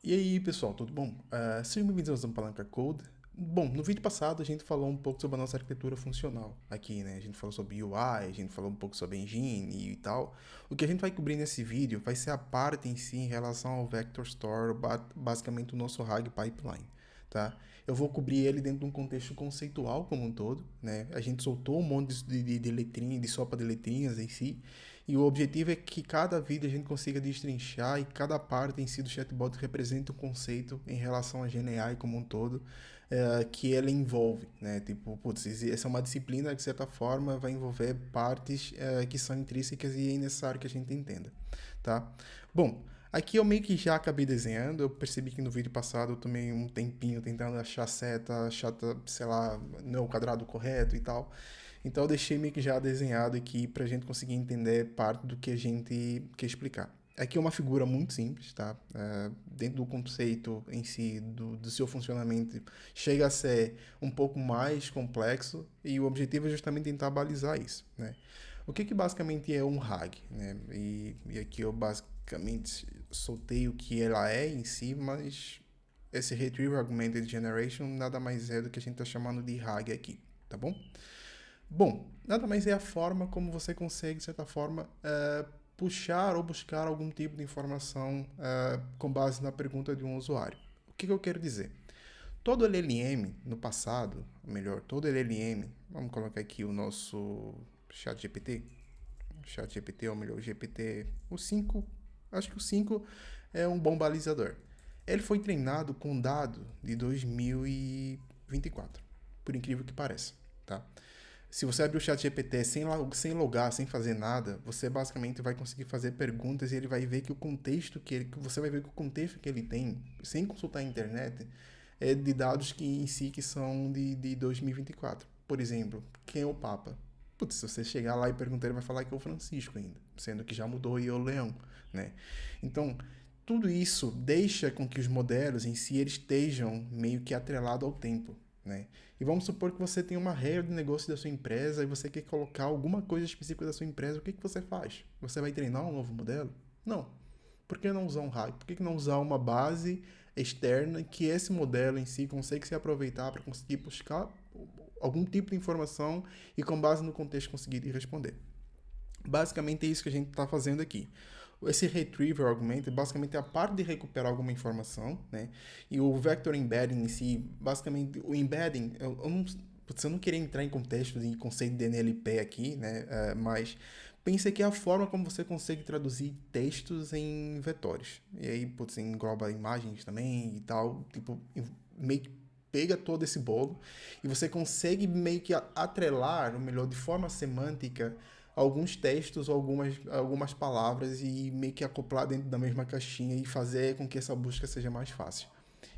E aí, pessoal, tudo bom? Sejam bem-vindos ao Palanca Code. Bom, no vídeo passado a gente falou um pouco sobre a nossa arquitetura funcional aqui, né? A gente falou sobre UI, a gente falou um pouco sobre Engine e tal. O que a gente vai cobrir nesse vídeo vai ser a parte em si em relação ao Vector Store, basicamente o nosso RAG Pipeline, tá? Eu vou cobrir ele dentro de um contexto conceitual como um todo, né? A gente soltou um monte de letrinhas, de sopa de letrinhas em si, e o objetivo é que cada vídeo a gente consiga destrinchar e cada parte em si do chatbot representa um conceito em relação a GNI como um todo, que ele envolve, né? Tipo, putz, essa é uma disciplina que de certa forma vai envolver partes que são intrínsecas e é necessário que a gente entenda, tá? Bom, aqui eu meio que já acabei desenhando, eu percebi que no vídeo passado eu tomei um tempinho tentando achar seta, sei lá, não o quadrado correto e tal. Então eu deixei meio que já desenhado aqui para a gente conseguir entender parte do que a gente quer explicar. Aqui é uma figura muito simples, tá? Dentro do conceito em si, do seu funcionamento, chega a ser um pouco mais complexo e o objetivo é justamente tentar balizar isso, né? O que basicamente é um RAG, né? E aqui eu basicamente soltei o que ela é em si, mas esse Retrieval Augmented Generation nada mais é do que a gente está chamando de RAG aqui, tá bom? Bom, nada mais é a forma como você consegue, de certa forma, puxar ou buscar algum tipo de informação com base na pergunta de um usuário. O que eu quero dizer? Todo LLM no passado, ou melhor, todo LLM, vamos colocar aqui o nosso ChatGPT, ChatGPT, ou melhor, o GPT, o 5, acho que o 5 é um bom balizador. Ele foi treinado com dado de 2024, por incrível que pareça, tá? Se você abrir o chat GPT sem logar, sem fazer nada, você basicamente vai conseguir fazer perguntas e ele vai ver que o contexto você vai ver que o contexto que ele tem, sem consultar a internet, é de dados que em si que são de 2024. Por exemplo, quem é o Papa? Putz, se você chegar lá e perguntar, ele vai falar que é o Francisco ainda, sendo que já mudou e é o Leão, né? Então, tudo isso deixa com que os modelos em si eles estejam meio que atrelados ao tempo, né? E vamos supor que você tem uma regra de negócio da sua empresa e você quer colocar alguma coisa específica da sua empresa, o que você faz? Você vai treinar um novo modelo? Não. Por que não usar um hack? Por que não usar uma base externa que esse modelo em si consegue se aproveitar para conseguir buscar algum tipo de informação e com base no contexto conseguir responder? Basicamente é isso que a gente está fazendo aqui. Esse retrieval argument basicamente é a parte de recuperar alguma informação, né? E o vector embedding em si, basicamente o embedding, eu não queria entrar em contexto de conceito de NLP aqui, né? Mas pensa que é a forma como você consegue traduzir textos em vetores. E aí, putz, engloba imagens também e tal, tipo, meio que pega todo esse bolo e você consegue meio que atrelar, ou melhor, de forma semântica, alguns textos ou algumas palavras e meio que acoplar dentro da mesma caixinha e fazer com que essa busca seja mais fácil.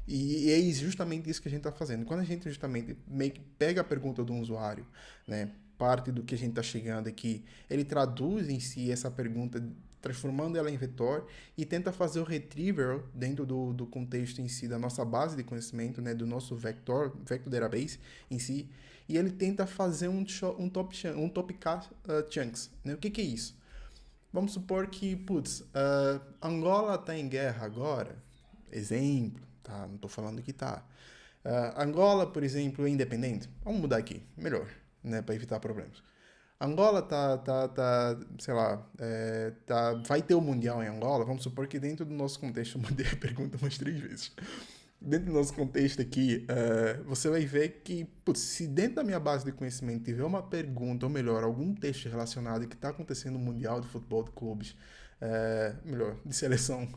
E é justamente isso que a gente está fazendo. Quando a gente justamente meio que pega a pergunta do usuário, né, parte do que a gente está chegando aqui, ele traduz em si essa pergunta, transformando ela em vetor e tenta fazer o retrieval dentro do contexto em si da nossa base de conhecimento, né, do nosso vector database em si, e ele tenta fazer um top chunks. Né? O que é isso? Vamos supor que, putz, Angola está em guerra agora, exemplo, tá? Não estou falando que tá. Angola, por exemplo, é independente. Vamos mudar aqui, melhor, né, para evitar problemas. Angola sei lá, vai ter o Mundial em Angola. Vamos supor que dentro do nosso contexto, eu mudei a pergunta umas 3 vezes. Dentro do nosso contexto aqui, você vai ver que, putz, se dentro da minha base de conhecimento tiver uma pergunta, ou melhor, algum texto relacionado que está acontecendo no Mundial de Futebol de Clubes, melhor, de seleção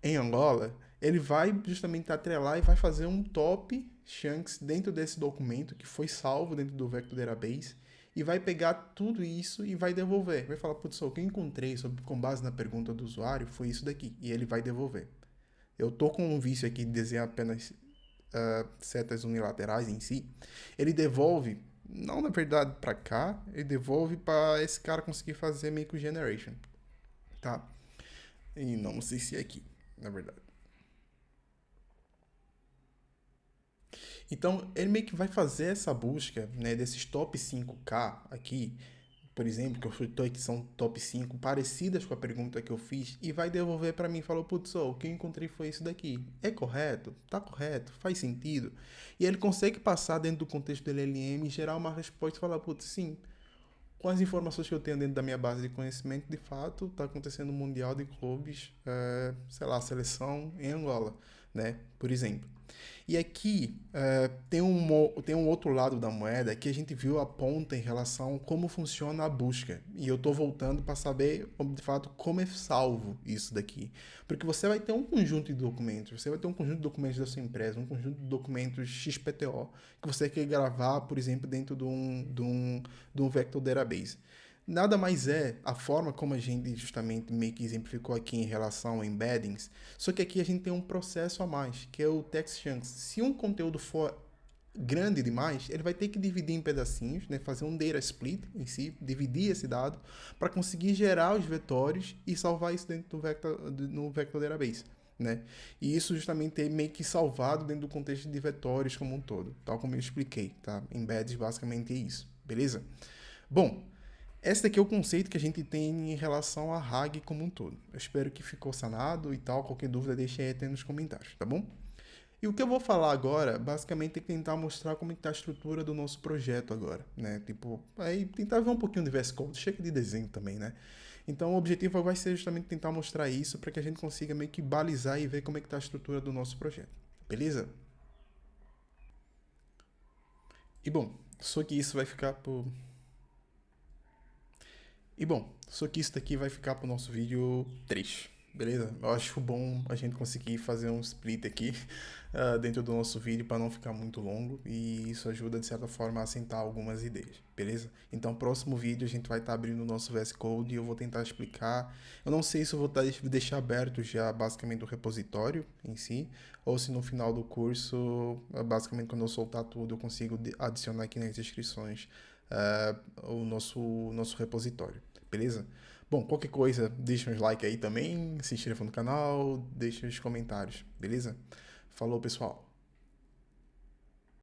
em Angola, ele vai justamente atrelar e vai fazer um top chunks dentro desse documento que foi salvo dentro do Vector Database e vai pegar tudo isso e vai devolver. Vai falar, putz, o que eu encontrei com base na pergunta do usuário foi isso daqui. E ele vai devolver. Eu tô com um vício aqui de desenhar apenas setas unilaterais em si. Ele devolve, não na verdade para cá, ele devolve para esse cara conseguir fazer meio que o generation, tá? E não sei se é aqui, na verdade. Então, ele meio que vai fazer essa busca, né, desses top 5K aqui, por exemplo, que eu chutou que são top 5 parecidas com a pergunta que eu fiz, e vai devolver para mim e falou, putz, o que eu encontrei foi isso daqui. É correto? Tá correto? Faz sentido? E ele consegue passar dentro do contexto do LLM e gerar uma resposta e falar, putz, sim, com as informações que eu tenho dentro da minha base de conhecimento, de fato, está acontecendo um Mundial de Clubes, sei lá, seleção em Angola, né? Por exemplo. E aqui tem um outro lado da moeda que a gente viu a ponta em relação a como funciona a busca. E eu estou voltando para saber, de fato, como é salvo isso daqui. Porque você vai ter um conjunto de documentos, você vai ter um conjunto de documentos da sua empresa, um conjunto de documentos XPTO, que você quer gravar, por exemplo, dentro de um Vector Database. Nada mais é a forma como a gente justamente meio que exemplificou aqui em relação a embeddings, só que aqui a gente tem um processo a mais, que é o text chunks. Se um conteúdo for grande demais, ele vai ter que dividir em pedacinhos, né, fazer um data split em si, dividir esse dado para conseguir gerar os vetores e salvar isso dentro no Vector Database. Né? E isso justamente é meio que salvado dentro do contexto de vetores como um todo, tal como eu expliquei. Tá? Embeds basicamente é isso, beleza? Bom, esse daqui é o conceito que a gente tem em relação a RAG como um todo. Eu espero que ficou sanado e tal. Qualquer dúvida, deixe aí até nos comentários, tá bom? E o que eu vou falar agora, basicamente, é tentar mostrar como está a estrutura do nosso projeto agora, né? Tipo, aí tentar ver um pouquinho de VS Code, chega de desenho também, né? Então, o objetivo vai ser justamente tentar mostrar isso para que a gente consiga meio que balizar e ver como é que está a estrutura do nosso projeto, beleza? E bom, só que isso vai ficar por E bom, só que isso daqui vai ficar pro nosso vídeo 3, beleza? Eu acho bom a gente conseguir fazer um split aqui dentro do nosso vídeo para não ficar muito longo e isso ajuda de certa forma a assentar algumas ideias, beleza? Então, próximo vídeo a gente vai estar abrindo o nosso VS Code e eu vou tentar explicar. Eu não sei se eu vou deixar aberto já basicamente o repositório em si ou se no final do curso, basicamente quando eu soltar tudo, eu consigo adicionar aqui nas descrições o nosso repositório, beleza? Bom, qualquer coisa, deixa uns like aí também, se inscreva no canal, deixa os comentários, beleza? Falou, pessoal!